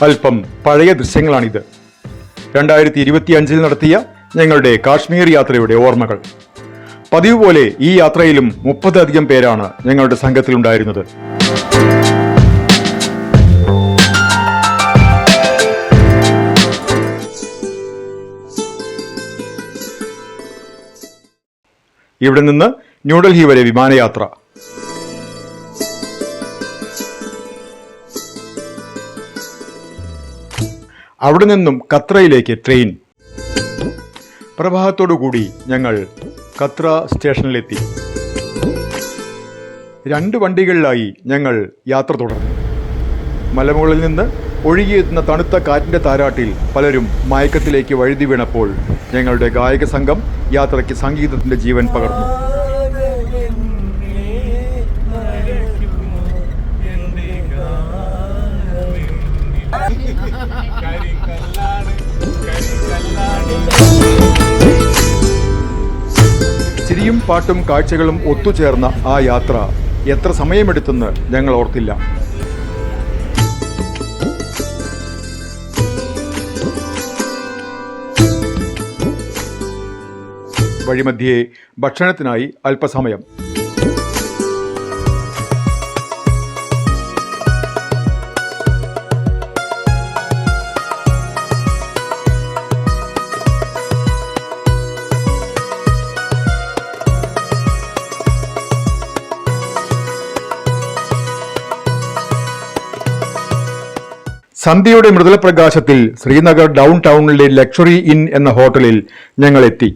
അല്പം പഴയ ദൃശ്യങ്ങളാണിത്. 2025 നടത്തിയ ഞങ്ങളുടെ കാശ്മീർ യാത്രയുടെ ഓർമ്മകൾ. പതിവ് പോലെ ഈ യാത്രയിലും 30 പേരാണ് ഞങ്ങളുടെ സംഘത്തിലുണ്ടായിരുന്നത്. ഇവിടെ നിന്ന് ന്യൂഡൽഹി വരെ വിമാനയാത്ര. അവിടെ നിന്നും കത്രയിലേക്ക് ട്രെയിൻ. പ്രഭാതത്തോടുകൂടി ഞങ്ങൾ കത്ര സ്റ്റേഷനിലെത്തി. 2 വണ്ടികളിലായി ഞങ്ങൾ യാത്ര തുടർന്നു. മലമുകളിൽ നിന്ന് ഒഴുകിയെത്തുന്ന തണുത്ത കാറ്റിൻ്റെ താരാട്ടിൽ പലരും മയക്കത്തിലേക്ക് വഴുതി വീണപ്പോൾ ഞങ്ങളുടെ ഗായക സംഘം യാത്രയ്ക്ക് സംഗീതത്തിൻ്റെ ജീവൻ പകർന്നു. ചിരിയും പാട്ടും കാഴ്ചകളും ഒത്തുചേർന്ന ആ യാത്ര എത്ര സമയമെടുത്തെന്ന് ഞങ്ങൾ ഓർത്തില്ല. വഴിമധ്യേ ഭക്ഷണത്തിനായി അല്പസമയം. സന്ധ്യയുടെ മൃദുലപ്രകാശത്തിൽ ശ്രീനഗർ ഡൗൺ ടൗണിലെ ലക്ഷറി ഇൻ എന്ന ഹോട്ടലിൽ ഞങ്ങൾ എത്തി.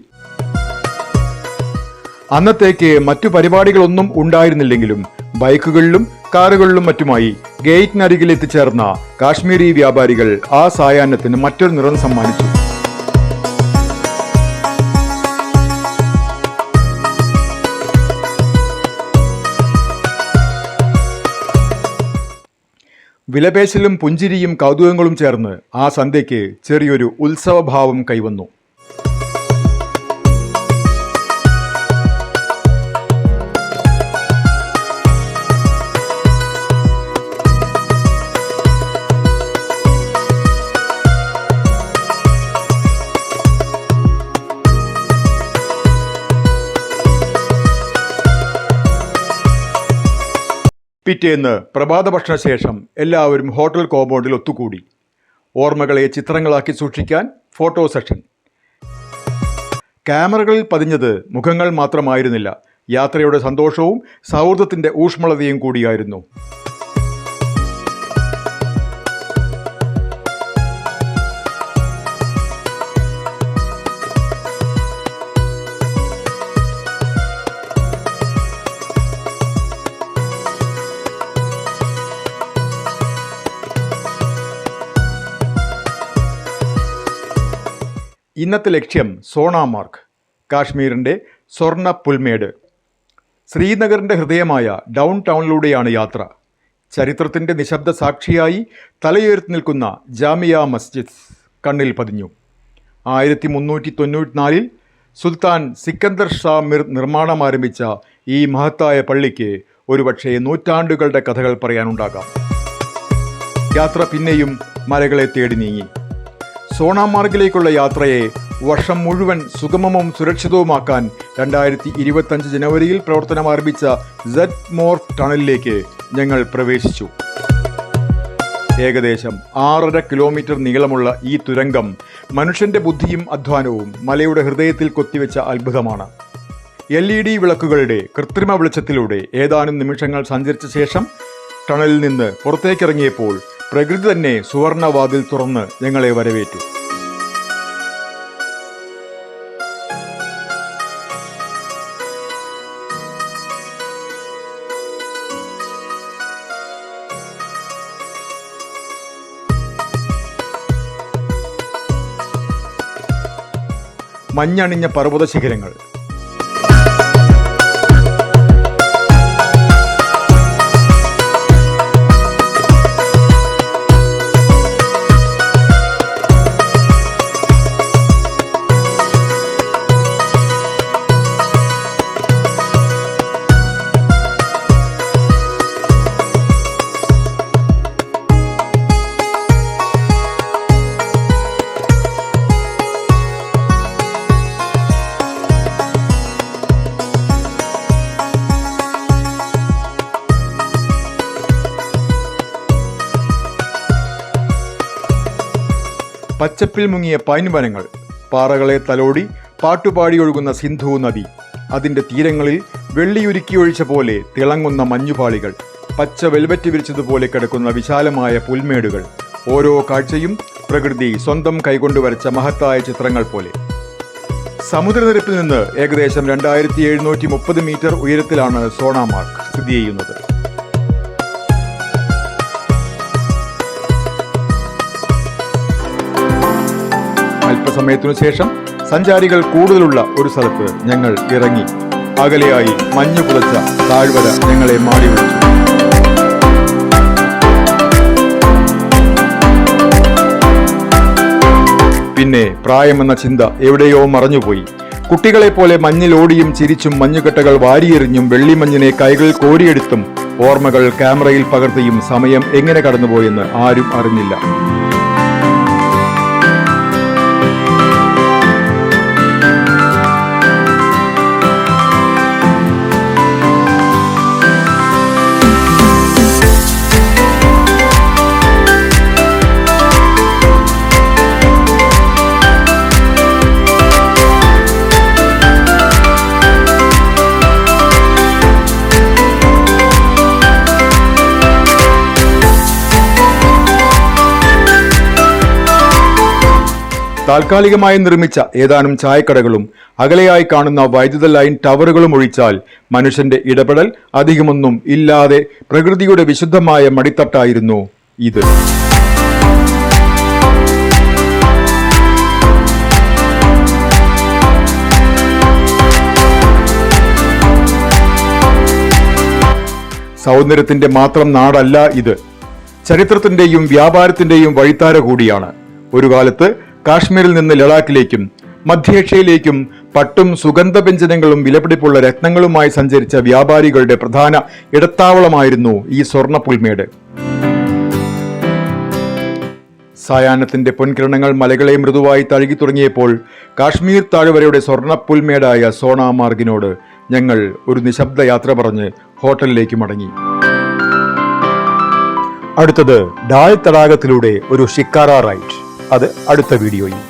അന്നത്തേക്ക് മറ്റു പരിപാടികളൊന്നും ഉണ്ടായിരുന്നില്ലെങ്കിലും ബൈക്കുകളിലും കാറുകളിലും മറ്റുമായി ഗേറ്റിനരികിൽ എത്തിച്ചേർന്ന കാശ്മീരി വ്യാപാരികൾ ആ സായാഹ്നത്തിന് മറ്റൊരു നിറം സമ്മാനിച്ചു. വിലപേശലും പുഞ്ചിരിയും കൗതുകങ്ങളും ചേർന്ന് ആ സന്ധ്യയ്ക്ക് ചെറിയൊരു ഉത്സവഭാവം കൈവന്നു. പിറ്റേന്ന് പ്രഭാത ഭക്ഷണശേഷം എല്ലാവരും ഹോട്ടൽ കോമ്പൗണ്ടിൽ ഒത്തുകൂടി. ഓർമ്മകളെ ചിത്രങ്ങളാക്കി സൂക്ഷിക്കാൻ ഫോട്ടോ സെഷൻ. ക്യാമറകളിൽ പതിഞ്ഞത് മുഖങ്ങൾ മാത്രമായിരുന്നില്ല, യാത്രയുടെ സന്തോഷവും സൗഹൃദത്തിൻ്റെ ഊഷ്മളതയും കൂടിയായിരുന്നു. ഇന്നത്തെ ലക്ഷ്യം സോണാമാർഗ്, കാശ്മീരിൻ്റെ സ്വർണ്ണ പുൽമേട്. ശ്രീനഗറിൻ്റെ ഹൃദയമായ ഡൗൺ ടൗണിലൂടെയാണ് യാത്ര. ചരിത്രത്തിൻ്റെ നിശബ്ദ സാക്ഷിയായി തലയുയർത്തി നിൽക്കുന്ന ജാമിയ മസ്ജിദ് കണ്ണിൽ പതിഞ്ഞു. 1394 സുൽത്താൻ സിക്കന്ദർ ഷാ നിർമ്മാണം ആരംഭിച്ച ഈ മഹത്തായ പള്ളിക്ക് ഒരുപക്ഷെ നൂറ്റാണ്ടുകളുടെ കഥകൾ പറയാനുണ്ടാകാം. യാത്ര പിന്നെയും മലകളെ തേടി നീങ്ങി. സോണാമാർഗിലേക്കുള്ള യാത്രയെ വർഷം മുഴുവൻ സുഗമവും സുരക്ഷിതവുമാക്കാൻ 2025 ജനുവരിയിൽ പ്രവർത്തനം ആരംഭിച്ച സെഡ്-മോർഫ് ടണലിലേക്ക് ഞങ്ങൾ പ്രവേശിച്ചു. ഏകദേശം 6.5 കിലോമീറ്റർ നീളമുള്ള ഈ തുരങ്കം മനുഷ്യന്റെ ബുദ്ധിയും അധ്വാനവും മലയുടെ ഹൃദയത്തിൽ കൊത്തിവെച്ച അത്ഭുതമാണ്. LED വിളക്കുകളുടെ കൃത്രിമ വെളിച്ചത്തിലൂടെ ഏതാനും നിമിഷങ്ങൾ സഞ്ചരിച്ച ശേഷം ടണലിൽ നിന്ന് പുറത്തേക്കിറങ്ങിയപ്പോൾ പ്രകൃതി തന്നെ സുവർണവാതിൽ തുറന്ന് ഞങ്ങളെ വരവേറ്റു. മഞ്ഞണിഞ്ഞ പർവ്വത ശിഖരങ്ങൾ, പച്ചപ്പിൽ മുങ്ങിയ പൈൻ വനങ്ങൾ, പാറകളെ തലോടി പാട്ടുപാടി ഒഴുകുന്ന സിന്ധു നദി, അതിൻ്റെ തീരങ്ങളിൽ വെള്ളിയുരുക്കി ഒഴിച്ച പോലെ തിളങ്ങുന്ന മഞ്ഞുപാളികൾ, പച്ച വെൽവെറ്റ് വിരിച്ചതുപോലെ കിടക്കുന്ന വിശാലമായ പുൽമേടുകൾ, ഓരോ കാഴ്ചയും പ്രകൃതി സ്വന്തം കൈകൊണ്ട് വരച്ച മഹത്തായ ചിത്രങ്ങൾ പോലെ. സമുദ്രനിരപ്പിൽ നിന്ന് ഏകദേശം 2730 മീറ്റർ ഉയരത്തിലാണ് സോണാമാർഗ് സ്ഥിതി ചെയ്യുന്നത്. അല്പസമയത്തിനു ശേഷം സഞ്ചാരികൾ കൂടുതലുള്ള ഒരു സ്ഥലത്ത് ഞങ്ങൾ ഇറങ്ങി. അകലെയായി മഞ്ഞു പുതച്ച താഴ്വര ഞങ്ങളെ മാടി വിളിച്ചു. പിന്നെ പ്രായമെന്ന ചിന്ത എവിടെയോ മറഞ്ഞുപോയി. കുട്ടികളെ പോലെ മഞ്ഞിലോടിയും ചിരിച്ചും മഞ്ഞുകെട്ടകൾ വാരിയെറിഞ്ഞും വെള്ളിമഞ്ഞിനെ കൈകളിൽ കോരിയെടുത്തും ഓർമ്മകൾ ക്യാമറയിൽ പകർത്തിയും സമയം എങ്ങനെ കടന്നുപോയെന്ന് ആരും അറിഞ്ഞില്ല. താൽക്കാലികമായി നിർമ്മിച്ച ഏതാനും ചായക്കടകളും അകലെയായി കാണുന്ന വൈദ്യുത ലൈൻ ടവറുകളും ഒഴിച്ചാൽ മനുഷ്യന്റെ ഇടപെടൽ അധികമൊന്നും ഇല്ലാതെ പ്രകൃതിയുടെ വിശുദ്ധമായ മടിത്തട്ടായിരുന്നു ഇത്. സൗന്ദര്യത്തിന്റെ മാത്രം നാടല്ല ഇത്, ചരിത്രത്തിന്റെയും വ്യാപാരത്തിന്റെയും വഴിത്താര കൂടിയാണ്. ഒരു കാലത്ത് കാശ്മീരിൽ നിന്ന് ലഡാക്കിലേക്കും മധ്യേഷ്യയിലേക്കും പട്ടും സുഗന്ധവ്യഞ്ജനങ്ങളും വിലപിടിപ്പുള്ള രത്നങ്ങളുമായി സഞ്ചരിച്ച വ്യാപാരികളുടെ പ്രധാന ഇടത്താവളമായിരുന്നു ഈ സ്വർണ്ണ പുൽമേട്. സായാഹ്നത്തിന്റെ പൊൻകിരണങ്ങൾ മലകളെ മൃദുവായി തഴുകി തുടങ്ങിയപ്പോൾ കാശ്മീർ താഴ്വരയുടെ സ്വർണ്ണ പുൽമേടായ സോണാമാർഗിനോട് ഞങ്ങൾ ഒരു നിശബ്ദ യാത്ര പറഞ്ഞ് ഹോട്ടലിലേക്ക് മടങ്ങി. അടുത്തത് ഡാൽ തടാകത്തിലൂടെ ഒരു ഷിക്കാര റൈഡ്. അത് അടുത്ത വീഡിയോയിൽ.